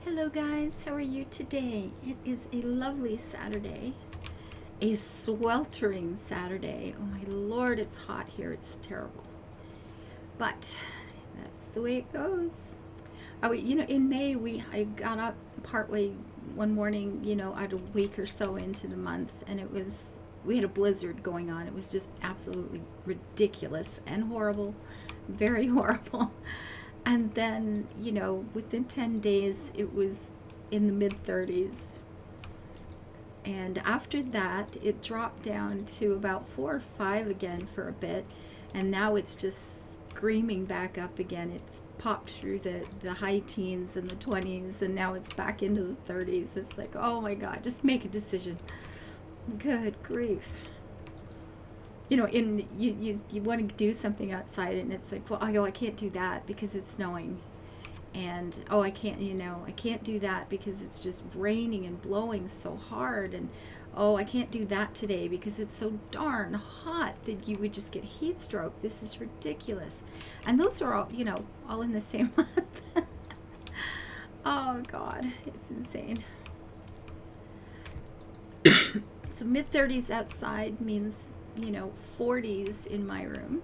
Hello guys, how are you today? It is a lovely Saturday, a sweltering Saturday. Oh my lord, it's hot here, it's terrible. But that's the way it goes. Oh, in May I got up partway one morning, out a week or so into the month, and we had a blizzard going on. It was just absolutely ridiculous and horrible, very horrible. And then, within 10 days, it was in the mid 30s. And after that, it dropped down to about 4 or 5 again for a bit. And now it's just screaming back up again. It's popped through the high teens and the 20s, and now it's back into the 30s. It's like, oh my God, just make a decision. Good grief. You want to do something outside, and it's like, well, I can't do that because it's snowing, and I can't do that because it's just raining and blowing so hard, and I can't do that today because it's so darn hot that you would just get heat stroke. This is ridiculous. And those are all in the same month. Oh God, it's insane. So mid 30s outside means 40s in my room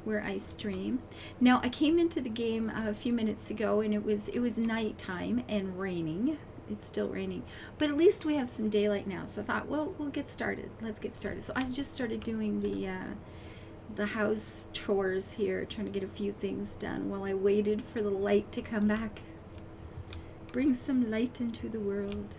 where I stream. Now I came into the game a few minutes ago, and it was nighttime and raining. It's still raining, but at least we have some daylight now. So I thought, well, we'll get started. Let's get started. So I just started doing the house chores here, trying to get a few things done while I waited for the light to come back. Bring some light into the world.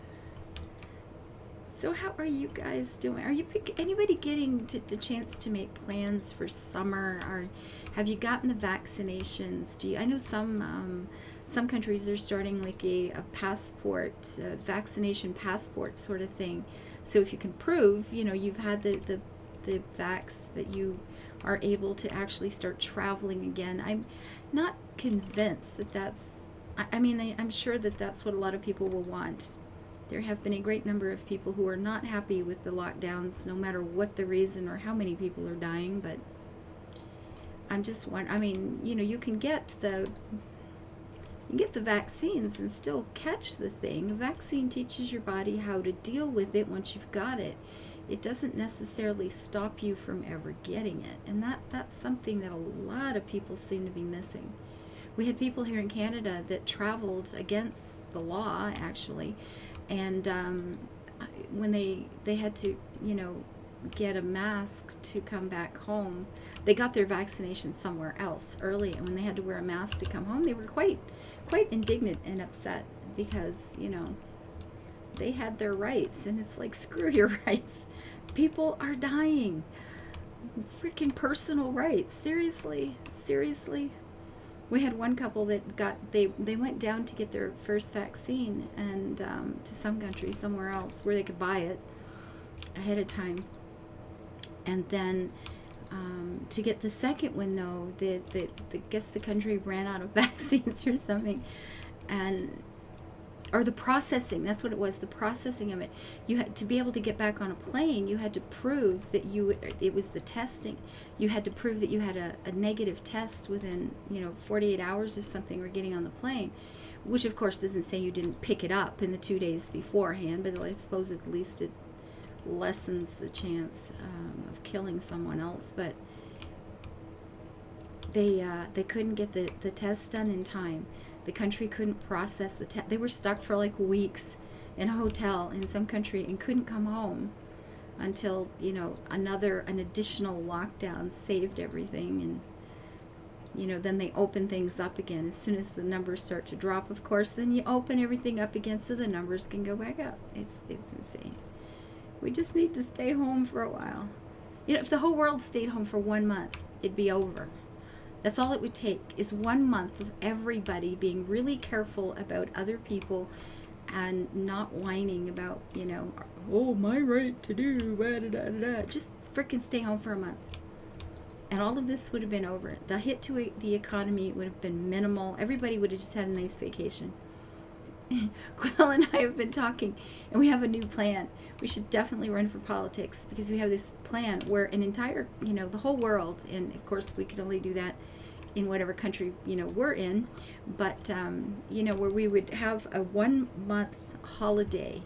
So how are you guys doing? Are you anybody getting the chance to make plans for summer, or have you gotten the vaccinations? I know some countries are starting like a passport, vaccination passport sort of thing. So if you can prove, you've had the vax, that you are able to actually start traveling again. I'm not convinced that that's. I'm sure that that's what a lot of people will want. There have been a great number of people who are not happy with the lockdowns, no matter what the reason or how many people are dying. But I'm just wondering, you can get the vaccines and still catch the thing. A vaccine teaches your body how to deal with it once you've got it. It doesn't necessarily stop you from ever getting it, and that's something that a lot of people seem to be missing. We had people here in Canada that traveled against the law, actually. And when they had to, get a mask to come back home, they got their vaccination somewhere else early. And when they had to wear a mask to come home, they were quite indignant and upset because, they had their rights. And it's like, screw your rights. People are dying. Freaking personal rights. Seriously. We had one couple that they went down to get their first vaccine, and to some country somewhere else where they could buy it ahead of time, and then to get the second one, though, I guess the country ran out of vaccines or something, or the processing, that's what it was, the processing of it. You had to be able to get back on a plane, you had to prove that it was the testing. You had to prove that you had a negative test within, 48 hours of something, or getting on the plane, which of course doesn't say you didn't pick it up in the 2 days beforehand, but I suppose at least it lessens the chance of killing someone else. But they couldn't get the test done in time. The country couldn't process the test. They were stuck for like weeks in a hotel in some country and couldn't come home until, an additional lockdown saved everything. And, then they open things up again. As soon as the numbers start to drop, of course, then you open everything up again so the numbers can go back up. It's insane. We just need to stay home for a while. If the whole world stayed home for 1 month, it'd be over. That's all it would take, is 1 month of everybody being really careful about other people and not whining about, my right to do, blah, blah, blah, blah. Just freaking stay home for a month. And all of this would have been over. The hit to the economy would have been minimal. Everybody would have just had a nice vacation. Quill and I have been talking, and we have a new plan. We should definitely run for politics, because we have this plan where an entire, the whole world, and of course we could only do that in whatever country, we're in, but, where we would have a 1 month holiday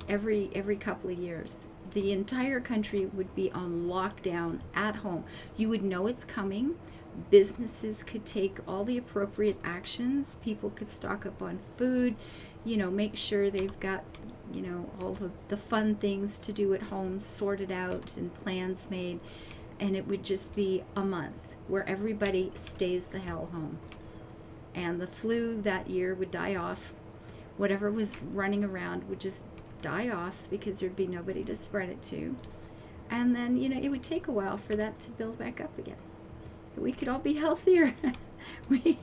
every couple of years. The entire country would be on lockdown at home. You would know it's coming. Businesses could take all the appropriate actions. People could stock up on food, make sure they've got, all the fun things to do at home sorted out and plans made. And it would just be a month where everybody stays the hell home. And the flu that year would die off. Whatever was running around would just die off because there'd be nobody to spread it to. And then, it would take a while for that to build back up again. We could all be healthier. we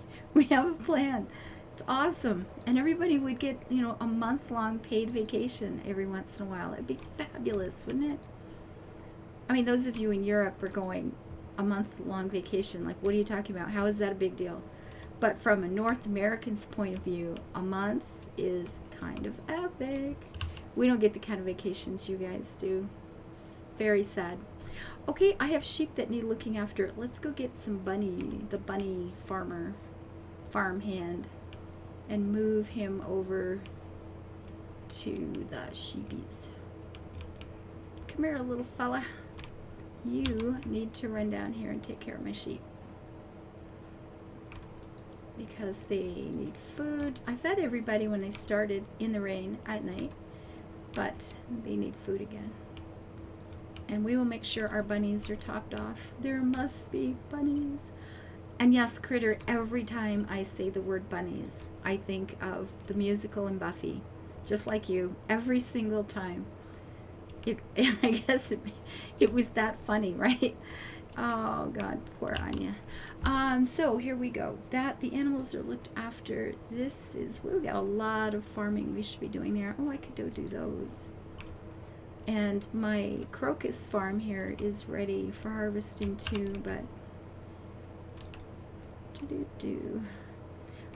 have a plan. It's awesome. And everybody would get, a month-long paid vacation every once in a while. It'd be fabulous, wouldn't it? I mean, those of you in Europe are going a month-long vacation. Like, what are you talking about? How is that a big deal? But from a North American's point of view, a month is kind of epic. We don't get the kind of vacations you guys do. It's very sad. Okay, I have sheep that need looking after. Let's go get the bunny farmhand, and move him over to the sheepies. Come here, little fella. You need to run down here and take care of my sheep, because they need food. I fed everybody when they started in the rain at night, but they need food again. And we will make sure our bunnies are topped off. There must be bunnies. And yes, Critter, every time I say the word bunnies, I think of the musical and Buffy, just like you, every single time. I guess it was that funny, right? Oh God, poor Anya. So here we go. The animals are looked after. We've got a lot of farming we should be doing there. Oh, I could go do those. And my crocus farm here is ready for harvesting too, but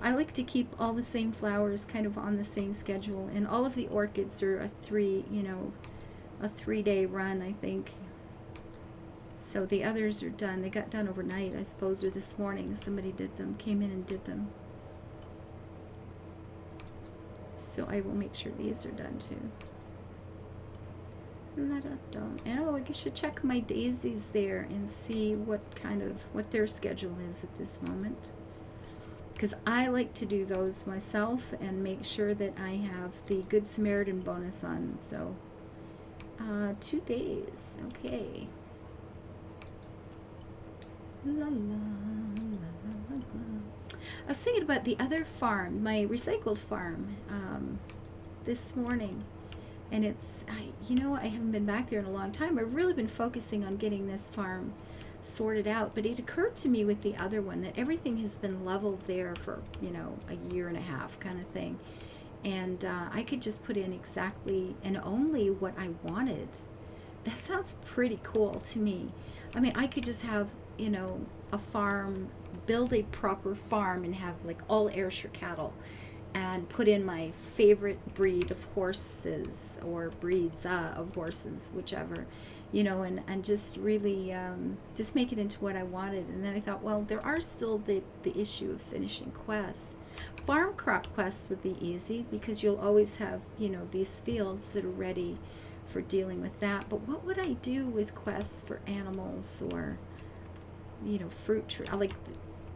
I like to keep all the same flowers kind of on the same schedule, and all of the orchids are a 3-day run, I think. So the others are done. They got done overnight, I suppose, or this morning. Somebody came in and did them. So I will make sure these are done too. And I should check my daisies there and see what their schedule is at this moment. Because I like to do those myself and make sure that I have the Good Samaritan bonus on. So 2 days, okay. La, la, la, la, la. I was thinking about the other farm, my recycled farm, this morning. And I haven't been back there in a long time. I've really been focusing on getting this farm sorted out. But it occurred to me with the other one that everything has been leveled there for, a year and a half kind of thing. And I could just put in exactly and only what I wanted. That sounds pretty cool to me. I mean, I could just have, a farm, build a proper farm and have like all Ayrshire cattle, and put in my favorite breed of horses or breeds of horses, whichever, and just really just make it into what I wanted. And then I thought, well, there are still the issue of finishing quests. Farm crop quests would be easy because you'll always have, these fields that are ready for dealing with that. But what would I do with quests for animals or, fruit tree? I like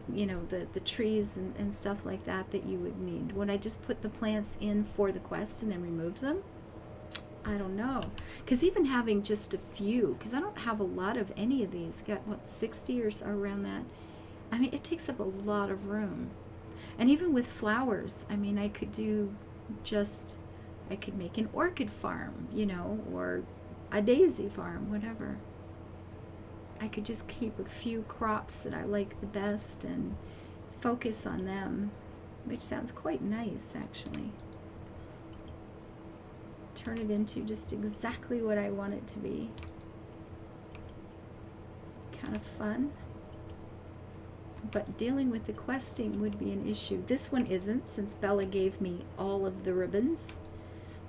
the trees and stuff like that you would need. Would I just put the plants in for the quest and then remove them? I don't know. Because even having just a few, because I don't have a lot of any of these, got 60 or so around that. I mean, it takes up a lot of room. And even with flowers, I mean, I could make an orchid farm, or a daisy farm, whatever. I could just keep a few crops that I like the best and focus on them, which sounds quite nice, actually. Turn it into just exactly what I want it to be. Kind of fun. But dealing with the questing would be an issue. This one isn't, since Bella gave me all of the ribbons.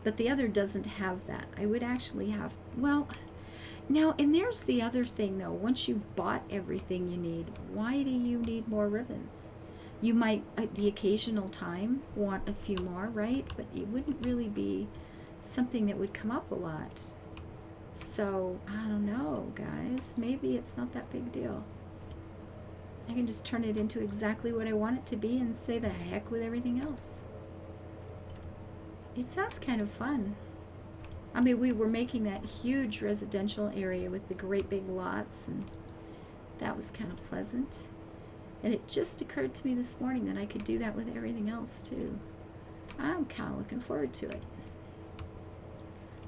But the other doesn't have that. I would actually have, well, Now, and there's the other thing though. Once you've bought everything you need, why do you need more ribbons? You might, at the occasional time, want a few more, right? But it wouldn't really be something that would come up a lot. So, I don't know, guys. Maybe it's not that big deal. I can just turn it into exactly what I want it to be and say the heck with everything else. It sounds kind of fun. I mean, we were making that huge residential area with the great big lots, and that was kind of pleasant. And it just occurred to me this morning that I could do that with everything else too. I'm kind of looking forward to it.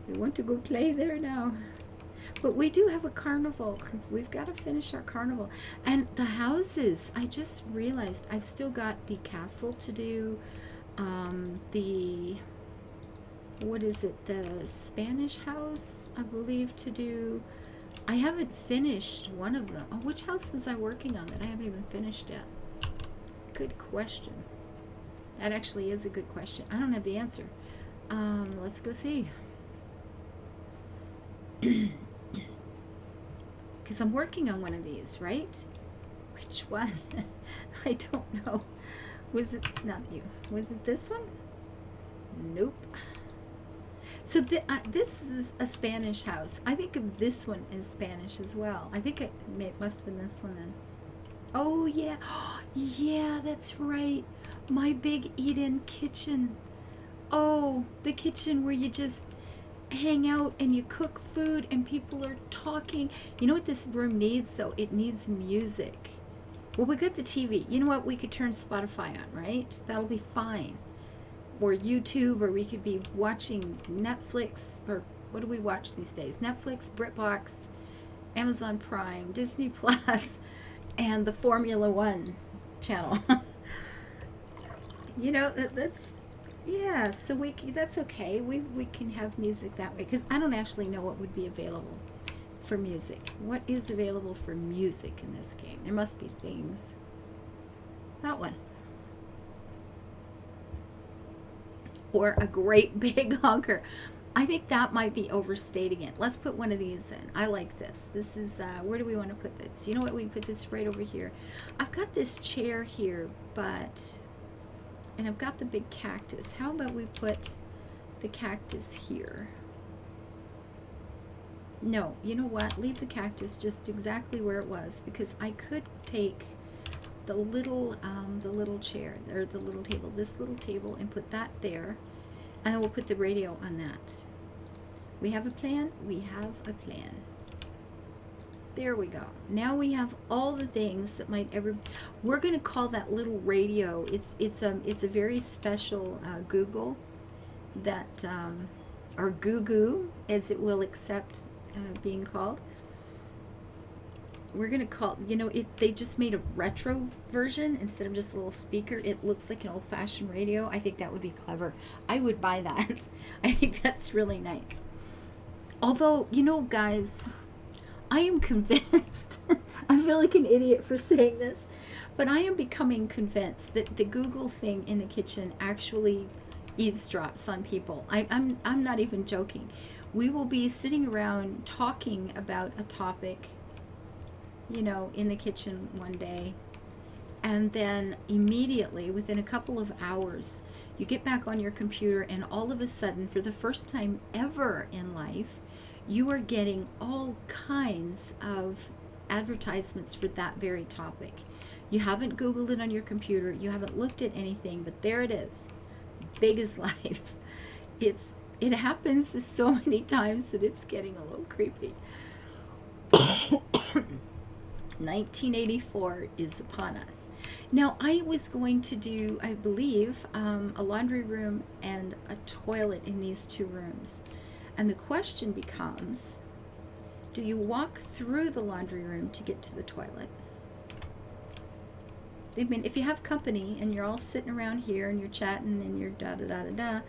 We want to go play there now. But we do have a carnival. We've got to finish our carnival. And the houses, I just realized I've still got the castle to do, what is it, the Spanish house, I believe, to do. I haven't finished one of them. Oh, which house was I working on that I haven't even finished yet? Good question. That actually is a good question. I don't have the answer. Let's go see. Because I'm working on one of these, right? Which one? I don't know. Was it not you? Was it this one? Nope. So this is a Spanish house. I think of this one as Spanish as well. I think it must have been this one then. Oh yeah, yeah, that's right. My big eat-in kitchen. Oh, the kitchen where you just hang out and you cook food and people are talking. You know what this room needs though? It needs music. Well, we got the TV. You know what? We could turn Spotify on, right? That'll be fine. Or YouTube, or we could be watching Netflix, or what do we watch these days? Netflix, BritBox, Amazon Prime, Disney Plus, and the Formula One channel. You know, that's, yeah, so that's okay. We can have music that way, because I don't actually know what would be available for music. What is available for music in this game? There must be things. That one. Or a great big honker. I think that might be overstating it. Let's put one of these in. I like this. This is, where do we want to put this? You know what? We put this right over here. I've got this chair here, and I've got the big cactus. How about we put the cactus here? No, you know what? Leave the cactus just exactly where it was, because I could take the little chair, or the little table, this little table, and put that there, and then we'll put the radio on that. We have a plan. We have a plan. There we go. Now we have all the things that might ever. We're going to call that little radio. It's a very special Google that or Goo Goo, as it will accept being called. We're going to call, you know, they just made a retro version instead of just a little speaker. It looks like an old-fashioned radio. I think that would be clever. I would buy that. I think that's really nice. Although, you know, guys, I am convinced, I feel like an idiot for saying this, but I am becoming convinced that the Google thing in the kitchen actually eavesdrops on people. I'm not even joking. We will be sitting around talking about a topic, you know, in the kitchen one day, and then immediately, within a couple of hours, you get back on your computer, and all of a sudden, for the first time ever in life, you are getting all kinds of advertisements for that very topic. You haven't Googled it on your computer, you haven't looked at anything, but there it is, big as life. It happens so many times that it's getting a little creepy. 1984 is upon us. Now, I was going to do, I believe, a laundry room and a toilet in these two rooms. And the question becomes, do you walk through the laundry room to get to the toilet? I mean, if you have company and you're all sitting around here and you're chatting and you're da-da-da-da-da,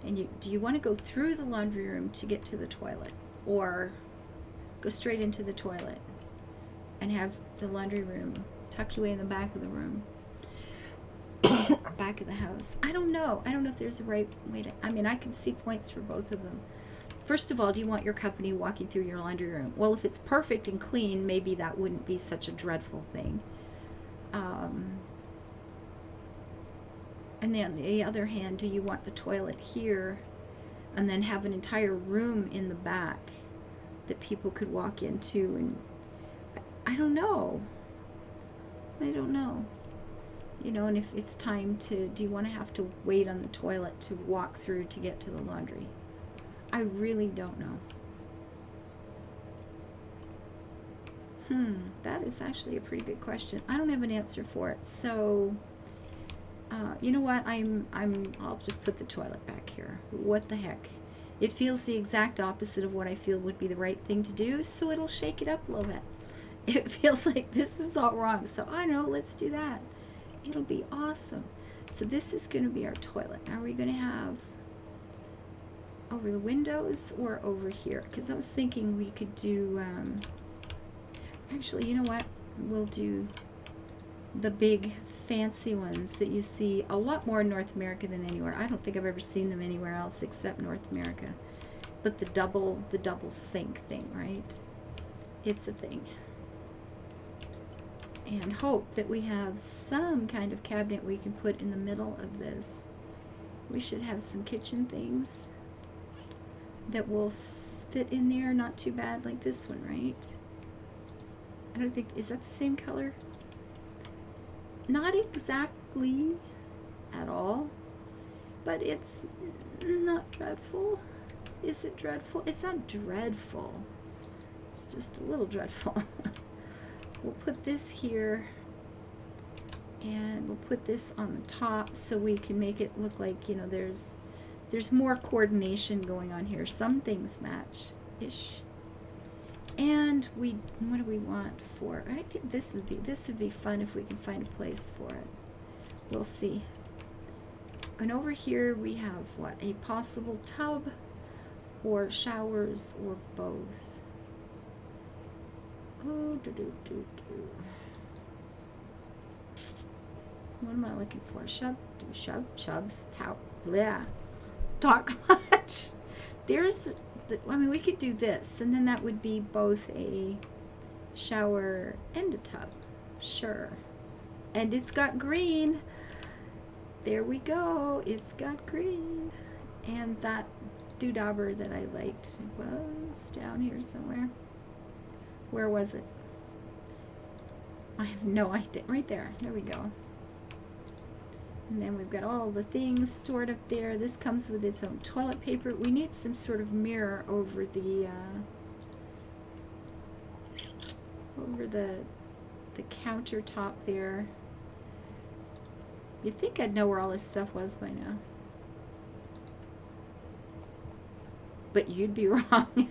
and do you want to go through the laundry room to get to the toilet? Or go straight into the toilet and have the laundry room tucked away in the back of the room, back of the house? I don't know. I don't know if there's a right way to, I mean, I can see points for both of them. First of all, do you want your company walking through your laundry room? Well, if it's perfect and clean, maybe that wouldn't be such a dreadful thing. And then on the other hand, do you want the toilet here and then have an entire room in the back that people could walk into? And I don't know. I don't know. You know, and if it's time to, do you want to have to wait on the toilet to walk through to get to the laundry? I really don't know. That is actually a pretty good question. I don't have an answer for it. So, you know what? I'll just put the toilet back here. What the heck? It feels the exact opposite of what I feel would be the right thing to do, so it'll shake it up a little bit. It feels like this is all wrong, so I know, let's do that. It'll be awesome. So this is going to be our toilet. Are we going to have over the windows or over here? Because I was thinking we could do, actually, you know what? We'll do the big fancy ones that you see a lot more in North America than anywhere. I don't think I've ever seen them anywhere else except North America. But the double sink thing, right? It's a thing. And hope that we have some kind of cabinet we can put in the middle of this. We should have some kitchen things that will fit in there, not too bad, like this one, right? I don't think, is that the same color? Not exactly at all, but it's not dreadful. Is it dreadful? It's not dreadful. It's just a little dreadful. We'll put this here, and we'll put this on the top so we can make it look like, you know, there's more coordination going on here. Some things match-ish. And what do we want for? I think this would be fun if we can find a place for it. We'll see. And over here we have what? A possible tub or showers or both. Oh, what am I looking for? Shubs, towel, blah. Talk much. There's I mean, we could do this, and then that would be both a shower and a tub. Sure. And it's got green. There we go. It's got green. And that doodauber that I liked was down here somewhere. Where was it? I have no idea. Right there. There we go. And then we've got all the things stored up there. This comes with its own toilet paper. We need some sort of mirror over the countertop there. You'd think I'd know where all this stuff was by now. But you'd be wrong.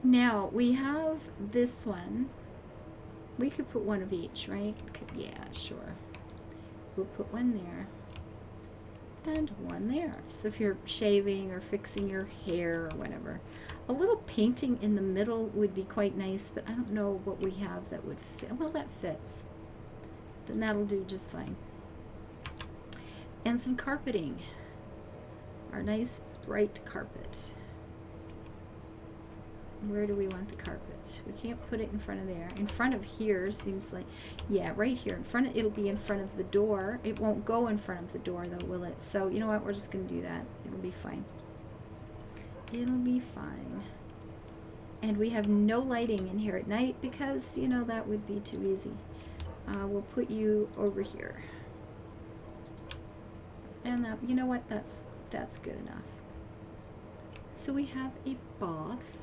Now, we have this one. We could put one of each, right? Yeah, sure. We'll put one there and one there. So if you're shaving or fixing your hair or whatever, a little painting in the middle would be quite nice, but I don't know what we have that would fit. Well, that fits. Then that'll do just fine. And some carpeting. Our nice bright carpet. Where do we want the carpet? We can't put it in front of there. In front of here seems like, yeah, right here. In front of, it'll be in front of the door. It won't go in front of the door though, will it? So you know what? We're just going to do that. It'll be fine. It'll be fine. And we have no lighting in here at night because, you know, that would be too easy. We'll put you over here. And that, you know what? That's good enough. So we have a bath.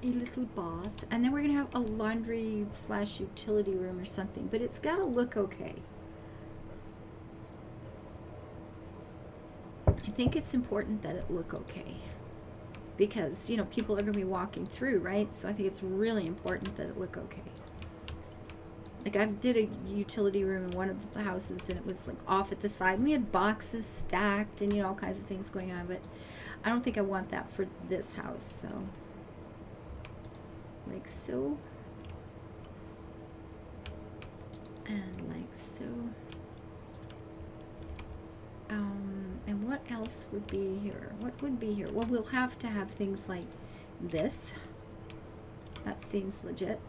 A little bath, and then we're gonna have a laundry / utility room or something, but it's gotta look okay. I think it's important that it look okay because, you know, people are gonna be walking through, right? So I think it's really important that it look okay. Like I did a utility room in one of the houses and it was like off at the side and we had boxes stacked and, you know, all kinds of things going on, but I don't think I want that for this house. So like so, and like so. And what else would be here? What would be here? Well, we'll have to have things like this. That seems legit.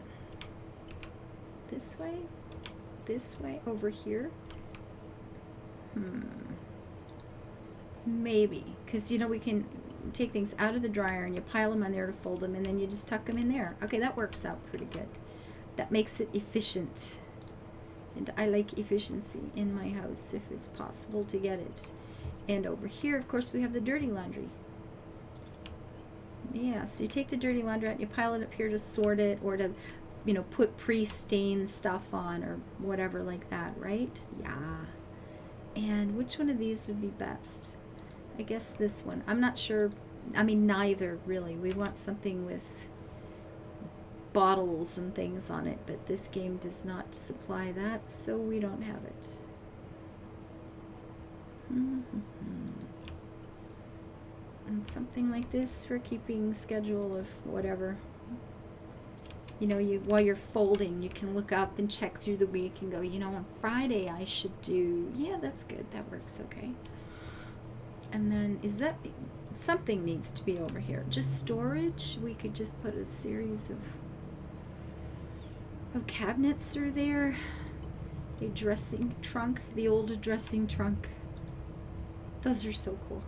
This way, over here. Maybe, because you know we can take things out of the dryer and you pile them on there to fold them, and then you just tuck them in there. Okay, that works out pretty good. That makes it efficient, and I like efficiency in my house if it's possible to get it. And over here, of course, we have the dirty laundry. Yeah, so you take the dirty laundry out and you pile it up here to sort it, or to, you know, put pre-stained stuff on or whatever like that, right? Yeah. And which one of these would be best? I guess this one. I'm not sure. I mean, neither, really. We want something with bottles and things on it, but this game does not supply that, so we don't have it. And something like this for keeping schedule of whatever. You know, while you're folding, you can look up and check through the week and go, you know, on Friday I should do, yeah, that's good. That works okay. And then something needs to be over here. Just storage. We could just put a series of cabinets through there. A dressing trunk, the old dressing trunk. Those are so cool.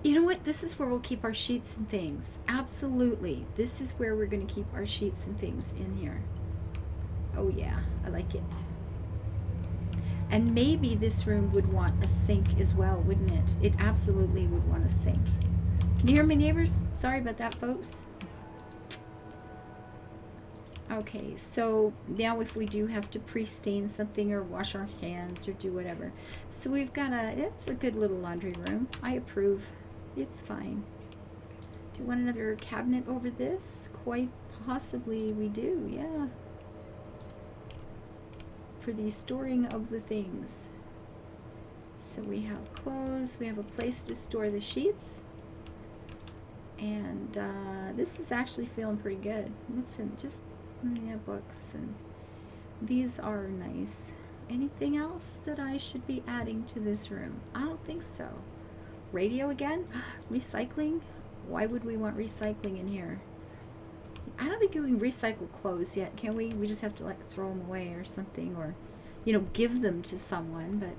You know what? This is where we'll keep our sheets and things. Absolutely. This is where we're going to keep our sheets and things in here. Oh yeah, I like it. And maybe this room would want a sink as well, wouldn't it? It absolutely would want a sink. Can you hear me, neighbors? Sorry about that, folks. Okay, so now if we do have to pre-stain something or wash our hands or do whatever. So we've got it's a good little laundry room. I approve. It's fine. Do you want another cabinet over this? Quite possibly we do, yeah. For the storing of the things. So we have clothes, we have a place to store the sheets. And this is actually feeling pretty good. What's in just, yeah, books, and these are nice. Anything else that I should be adding to this room? I don't think so. Radio again? Recycling? Why would we want recycling in here? I don't think we can recycle clothes yet, can we? We just have to like throw them away or something, or, you know, give them to someone, but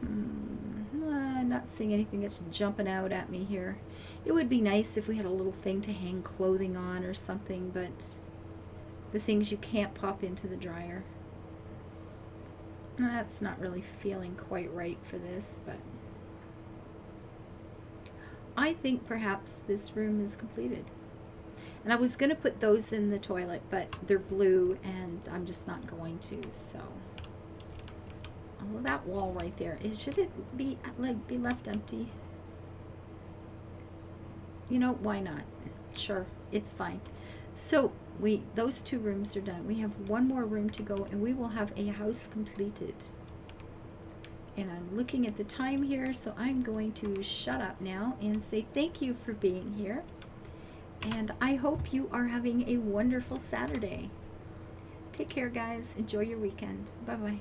I'm not seeing anything that's jumping out at me here. It would be nice if we had a little thing to hang clothing on or something, but the things you can't pop into the dryer. That's not really feeling quite right for this, but I think perhaps this room is completed. And I was going to put those in the toilet, but they're blue and I'm just not going to, so. Oh, that wall right there. Should it be left empty? You know, why not? Sure, it's fine. So those two rooms are done. We have one more room to go and we will have a house completed. And I'm looking at the time here, so I'm going to shut up now and say thank you for being here. And I hope you are having a wonderful Saturday. Take care, guys. Enjoy your weekend. Bye-bye.